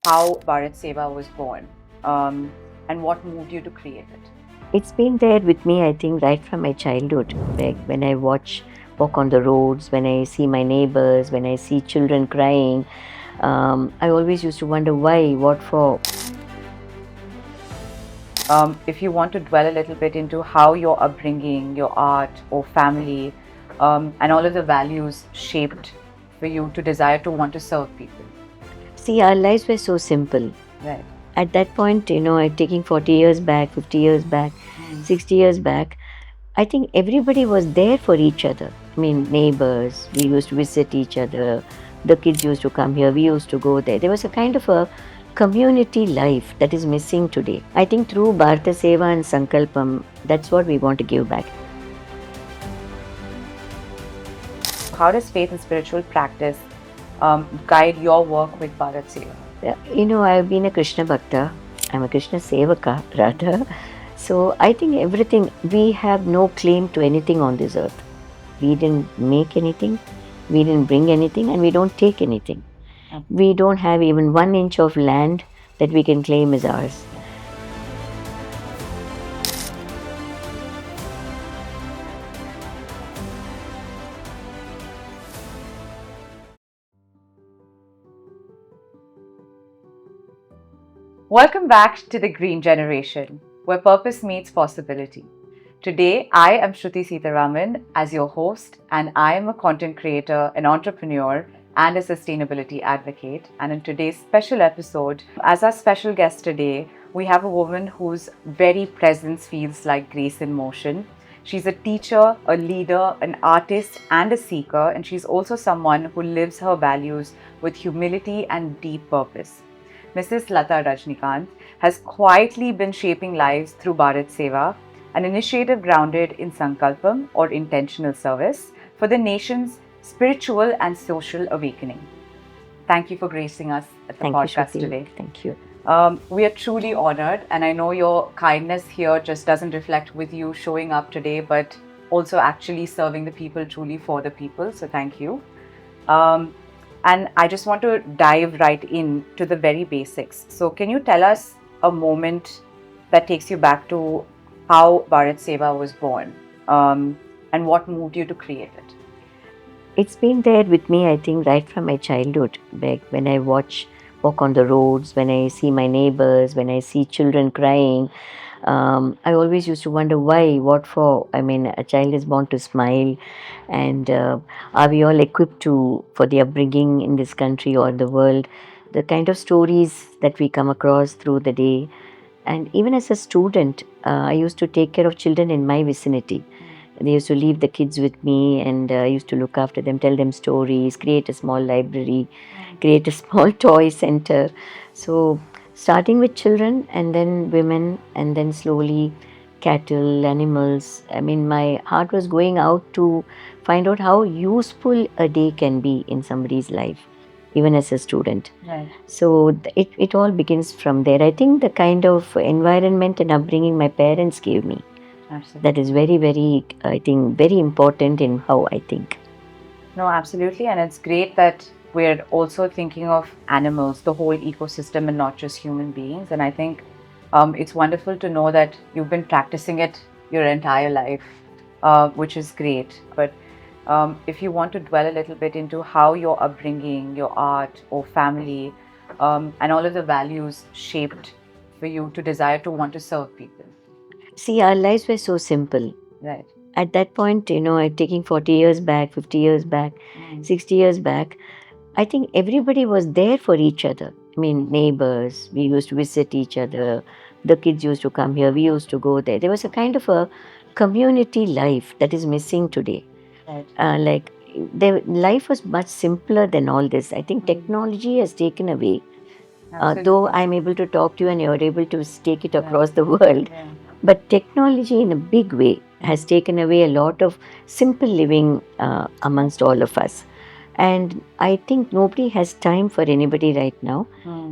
how Bharat Seva was born, and what moved you to create it. It's been there with me, I think, right from my childhood. Like when I walk on the roads, when I see my neighbors, when I see children crying, I always used to wonder why, what for. If you want to dwell a little bit into how your upbringing, your art, or family, and all of the values shaped for you to desire to want to serve people. See, our lives were so simple. Right. At that point, taking 40 years back, 50 years back, 60 years back, I think everybody was there for each other. I mean, neighbors, we used to visit each other. The kids used to come here, we used to go there. There was a kind of a community life that is missing today. I think through Bharata Seva and Sankalpam, that's what we want to give back. How does faith and spiritual practice guide your work with Bharat Seva? I've been a Krishna Bhakta. I'm a Krishna Sevaka, rather. So I think everything, we have no claim to anything on this earth. We didn't make anything, we didn't bring anything, and we don't take anything. We don't have even 1 inch of land that we can claim as ours. Welcome back to the Green Generation, where purpose meets possibility. Today, I am Shruti Sitaraman as your host, and I am a content creator, an entrepreneur, and a sustainability advocate. And in today's special episode, as our special guest today, we have a woman whose very presence feels like grace in motion. She's a teacher, a leader, an artist, and a seeker, and she's also someone who lives her values with humility and deep purpose. Mrs. Lata Rajnikant has quietly been shaping lives through Bharat Seva, an initiative grounded in Sankalpam or intentional service for the nation's spiritual and social awakening. Thank you for gracing us at the podcast today. Thank you. We are truly honored, and I know your kindness here just doesn't reflect with you showing up today, but also actually serving the people truly for the people. So thank you. And I just want to dive right in to the very basics. So can you tell us a moment that takes you back to how Bharat Seva was born, and what moved you to create it? It's been there with me, I think, right from my childhood. Like when I walk on the roads, when I see my neighbors, when I see children crying, I always used to wonder why, what for. I mean, a child is born to smile, and are we all equipped for the upbringing in this country or the world? The kind of stories that we come across through the day, and even as a student, I used to take care of children in my vicinity. They used to leave the kids with me, and I used to look after them, tell them stories, create a small library, create a small toy center. So, starting with children, and then women, and then slowly cattle, animals. I mean, my heart was going out to find out how useful a day can be in somebody's life, even as a student. Right. So, it all begins from there. I think the kind of environment and upbringing my parents gave me, Absolutely. that is very, very, I think, very important in how I think. No, absolutely. And it's great that we're also thinking of animals, the whole ecosystem, and not just human beings. And I think it's wonderful to know that you've been practicing it your entire life, which is great. But if you want to dwell a little bit into how your upbringing, your art, or family, and all of the values shaped for you to desire to want to serve people. See, our lives were so simple. Right. At that point, taking 40 years back, 50 years back, 60 years back, I think everybody was there for each other. I mean, neighbors, we used to visit each other. The kids used to come here, we used to go there. There was a kind of a community life that is missing today. Right. Life was much simpler than all this. I think technology has taken away. Though I'm able to talk to you and you're able to take it across the world, but technology in a big way has taken away a lot of simple living amongst all of us. And I think nobody has time for anybody right now.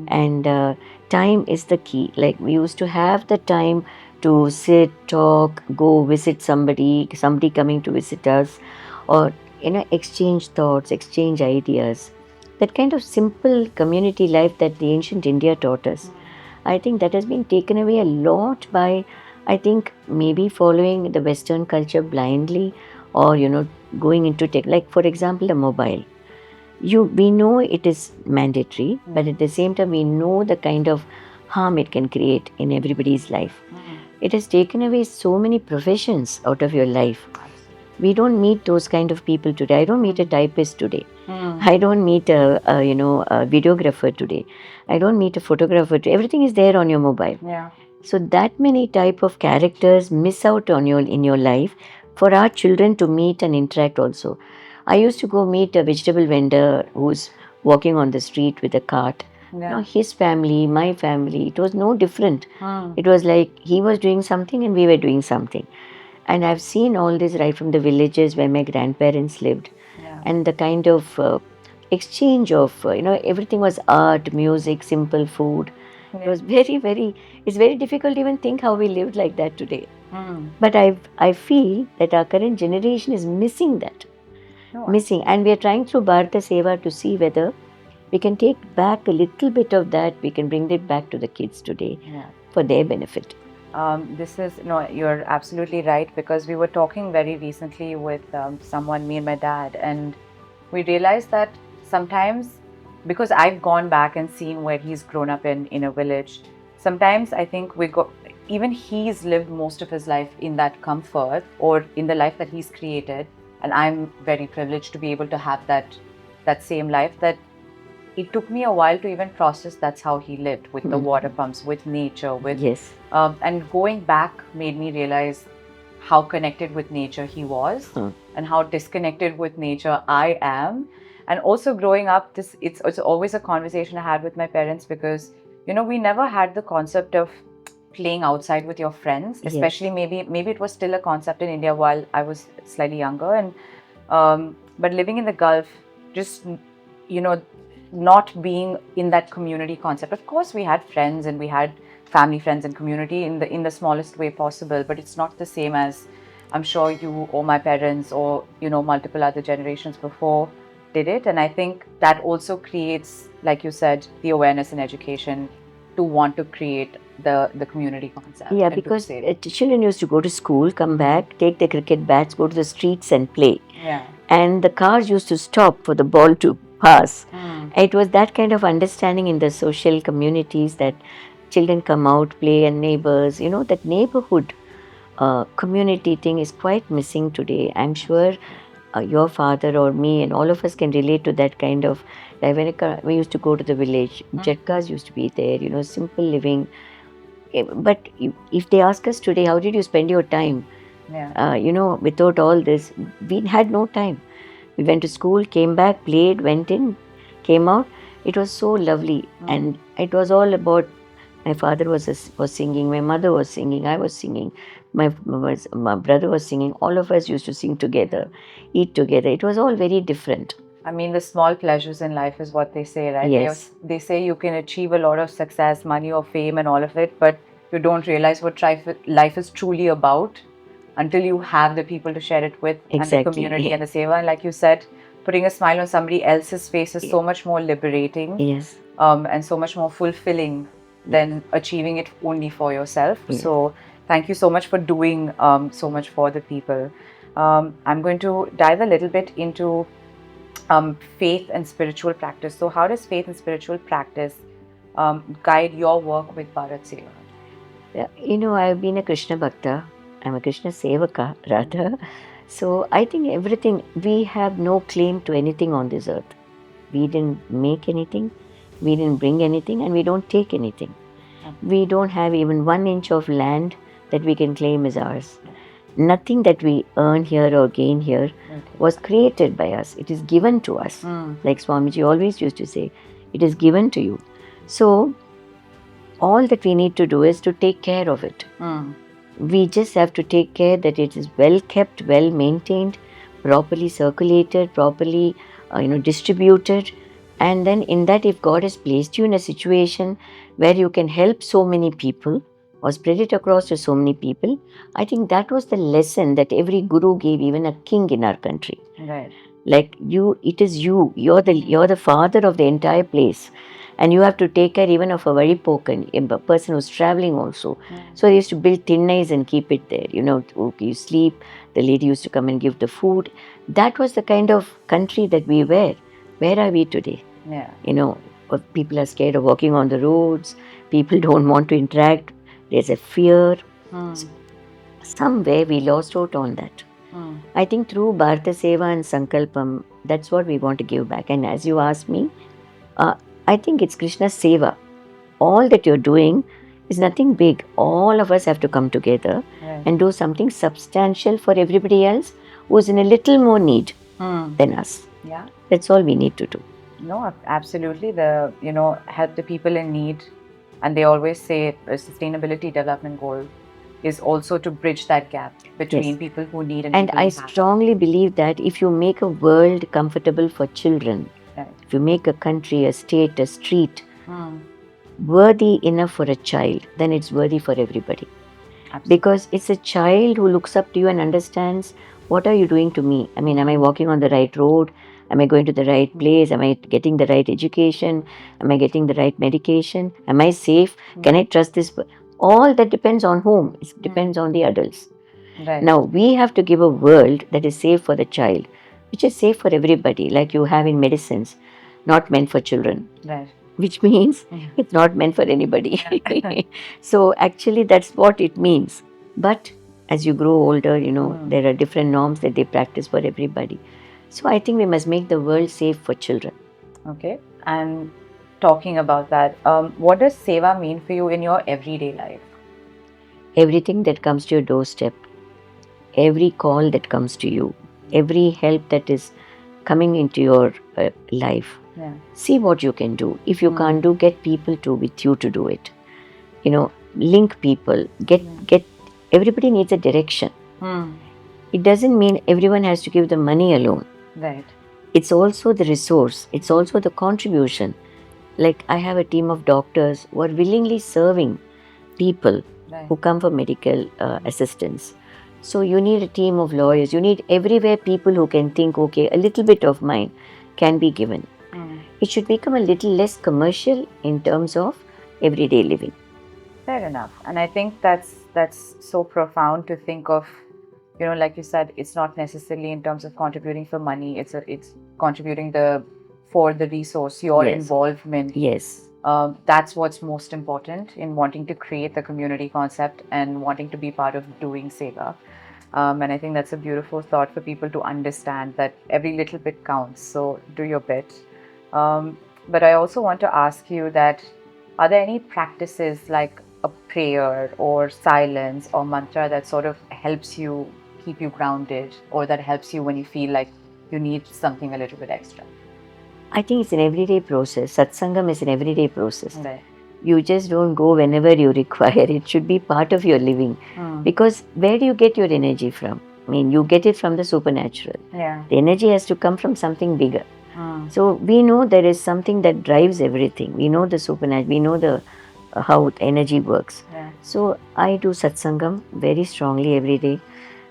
And time is the key. Like we used to have the time to sit, talk, go visit somebody coming to visit us, or exchange thoughts, exchange ideas. that kind of simple community life that the ancient India taught us. I think that has been taken away a lot by, I think, maybe following the Western culture blindly, or going into tech. Like for example, the mobile. We know it is mandatory, but at the same time, we know the kind of harm it can create in everybody's life. It has taken away so many professions out of your life. We don't meet those kind of people today. I don't meet a typist today. I don't meet a videographer today. I don't meet a photographer today. Everything is there on your mobile. Yeah. So that many type of characters miss out on in your life for our children to meet and interact also. I used to go meet a vegetable vendor who's walking on the street with a cart. Yeah. Now his family, my family, it was no different. Hmm. It was like he was doing something and we were doing something. And I've seen all this right from the villages where my grandparents lived. Yeah. And the kind of exchange of, everything was art, music, simple food. It was very, very, it's very difficult to even think how we lived like that today. But I feel that our current generation is missing that. Missing. And we are trying through Bharata Seva to see whether we can take back a little bit of that, we can bring it back to the kids today for their benefit. You're absolutely right, because we were talking very recently with someone, me and my dad, and we realized that sometimes, because I've gone back and seen where he's grown up in a village, sometimes I think even he's lived most of his life in that comfort or in the life that he's created, and I'm very privileged to be able to have that same life, that it took me a while to even process that's how he lived, with the water pumps, with nature, with Yes. And going back made me realize how connected with nature he was, and how disconnected with nature I am. And also growing up, it's always a conversation I had with my parents, because we never had the concept of playing outside with your friends, especially maybe it was still a concept in India while I was slightly younger, and but living in the Gulf, just not being in that community concept. Of course, we had friends and we had family, friends, and community in the smallest way possible, but it's not the same as I'm sure you or my parents or multiple other generations before did it. And I think that also creates, like you said, the awareness and education to want to create the community concept. Yeah, because children used to go to school, come back, take the cricket bats, go to the streets and play. Yeah. And the cars used to stop for the ball to pass. It was that kind of understanding in the social communities that children come out, play, and neighbors, that neighborhood community thing is quite missing today. I'm sure your father or me and all of us can relate to that kind of, like when we used to go to the village, Jetkas used to be there, simple living. But if they ask us today, how did you spend your time? Without all this, we had no time. We went to school, came back, played, went in, came out. It was so lovely, and it was all about. My father was singing, my mother was singing, I was singing, my brother was singing. All of us used to sing together, eat together. It was all very different. I mean, the small pleasures in life is what they say, right? Yes. They say you can achieve a lot of success, money or fame and all of it, but you don't realize what life is truly about until you have the people to share it with, Exactly. and the community and the seva. And like you said, putting a smile on somebody else's face is so much more liberating. Yes. And so much more fulfilling than achieving it only for yourself. Yes. So thank you so much for doing so much for the people. I'm going to dive a little bit into faith and spiritual practice. So how does faith and spiritual practice guide your work with Bharat Seva? Yeah, I've been a Krishna Bhakta. I'm a Krishna Sevaka, rather. So I think everything, we have no claim to anything on this earth. We didn't make anything, we didn't bring anything, and we don't take anything. We don't have even 1 inch of land that we can claim as ours. Nothing that we earn here or gain here was created by us. It is given to us. Like Swamiji always used to say, it is given to you. So all that we need to do is to take care of it. We just have to take care that it is well kept, well maintained, properly circulated, properly distributed. And then in that, if God has placed you in a situation where you can help so many people or spread it across to so many people, I think that was the lesson that every guru gave, even a king in our country. Right. Like it is you. You're the father of the entire place, and you have to take care even of a very poor a person who's traveling also. So they used to build tinnais and keep it there. You sleep. The lady used to come and give the food. That was the kind of country that we were. Where are we today? Yeah. People are scared of walking on the roads. People don't want to interact. There's a fear. Somewhere we lost out on that. I think through Bharata Seva and Sankalpam, that's what we want to give back. And as you asked me, I think it's Krishna's Seva. All that you're doing is nothing big. All of us have to come together Right. and do something substantial for everybody else who's in a little more need than us. Yeah. That's all we need to do. No, absolutely. Help the people in need. And they always say a sustainability development goal is also to bridge that gap between Yes. people who need and And people I who have. strongly believe that if you make a world comfortable for children, Right. if you make a country, a state, a street worthy enough for a child, then it's worthy for everybody. Absolutely. Because it's a child who looks up to you and understands, what are you doing to me? I mean, am I walking on the right road? Am I going to the right place? Am I getting the right education? Am I getting the right medication? Am I safe? Can I trust this? All that depends on whom? It depends on the adults. Right. Now, we have to give a world that is safe for the child, which is safe for everybody, like you have in medicines, not meant for children, Right. which means it's not meant for anybody. So, actually, that's what it means. But as you grow older, there are different norms that they practice for everybody. So, I think we must make the world safe for children. Okay. And talking about that, what does Seva mean for you in your everyday life? Everything that comes to your doorstep, every call that comes to you, every help that is coming into your life, Yeah. see what you can do. If you can't do, get people to with you to do it. Link people. Get everybody needs a direction. It doesn't mean everyone has to give the money alone. Right. It's also the resource. It's also the contribution. Like I have a team of doctors who are willingly serving people Right. who come for medical assistance. So you need a team of lawyers. You need everywhere people who can think, okay, a little bit of mine can be given. It should become a little less commercial in terms of everyday living. Fair enough. And I think that's so profound to think of, like you said, it's not necessarily in terms of contributing for money. It's contributing for the resource, your Yes. involvement. Yes. That's what's most important in wanting to create the community concept and wanting to be part of doing Seva. And I think that's a beautiful thought for people to understand that every little bit counts. So do your bit. But I also want to ask you that, are there any practices like a prayer or silence or mantra that sort of helps you keep you grounded, or that helps you when you feel like you need something a little bit extra? I think it's an everyday process. Satsangam is an everyday process. Right. You just don't go whenever you require. It should be part of your living. Because where do you get your energy from? I mean, you get it from the supernatural. Yeah. The energy has to come from something bigger. So we know there is something that drives everything. We know the supernatural. We know the how energy works. Yeah. So I do satsangam very strongly every day,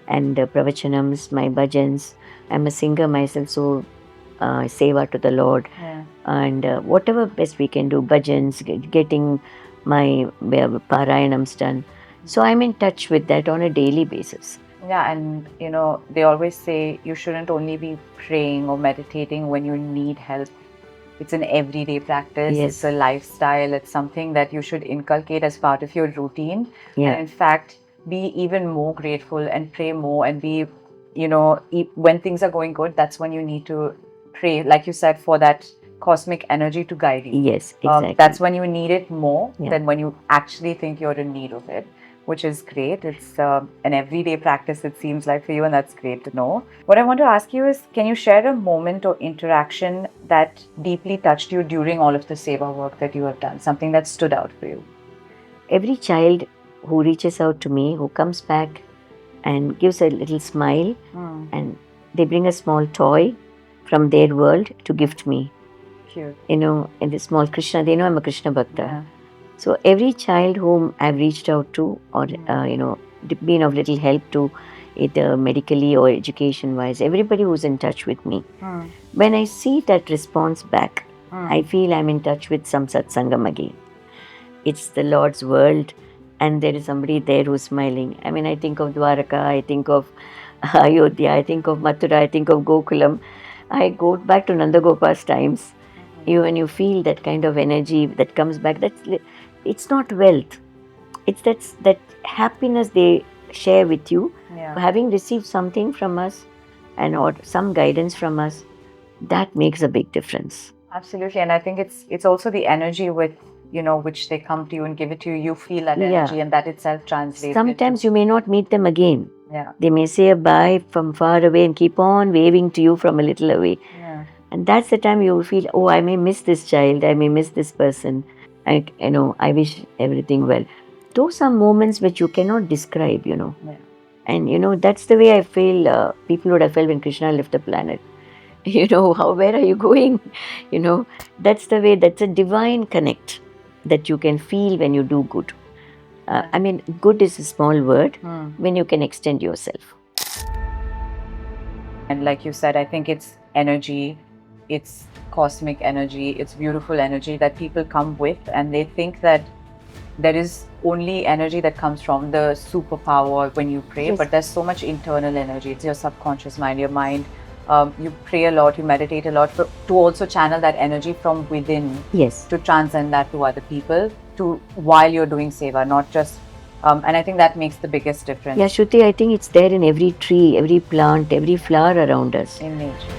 and pravachanams, my bhajans. I'm a singer myself, so seva to the Lord, Yeah. and whatever best we can do, bhajans, getting my parayanams done. So I'm in touch with that on a daily basis. Yeah, and they always say you shouldn't only be praying or meditating when you need help. It's an everyday practice. Yes. It's a lifestyle. It's something that you should inculcate as part of your routine. Yeah. And in fact, be even more grateful and pray more and be, when things are going good, that's when you need to pray, like you said, for that cosmic energy to guide you. Yes, exactly. That's when you need it more Yeah. than when you actually think you're in need of it, which is great. It's an everyday practice, it seems like, for you, and that's great to know. What I want to ask you is, can you share a moment or interaction that deeply touched you during all of the Seva work that you have done, something that stood out for you? Every child who reaches out to me, who comes back and gives a little smile, and they bring a small toy from their world to gift me. Cute. In the small Krishna, they know I'm a Krishna Bhakta. Yeah. So every child whom I've reached out to, or been of little help to, either medically or education wise, everybody who's in touch with me, Mm. when I see that response back, Mm. I feel I'm in touch with some satsangam again. It's the Lord's world, and there is somebody there who's smiling. I mean, I think of Dwaraka, I think of Ayodhya, I think of Mathura, I think of Gokulam. I go back to Nandagopal's times. When you feel that kind of energy that comes back, it's not wealth. It's that happiness they share with you, Yeah. having received something from us, and or some guidance from us. That makes a big difference. Absolutely, and I think it's also the energy with which they come to you and give it to you. You feel that Yeah. energy, and that itself translates. Sometimes you may not meet them again. Yeah. They may say a bye from far away and keep on waving to you from a little away. Yeah. And that's the time you will feel, oh, I may miss this child, I may miss this person. I wish everything well. Those are moments which you cannot describe. Yeah. And that's the way I feel people would have felt when Krishna left the planet. Where are you going? That's the way, that's a divine connect that you can feel when you do good. I mean, good is a small word when you can extend yourself. And like you said, I think it's energy, it's cosmic energy, it's beautiful energy that people come with, and they think that there is only energy that comes from the superpower when you pray, Yes. but there's so much internal energy. It's your subconscious mind, your mind. You pray a lot, you meditate a lot to also channel that energy from within. Yes. To transcend that to other people, while you're doing seva, not just. And I think that makes the biggest difference. Yeah, Shruti, I think it's there in every tree, every plant, every flower around us. In nature.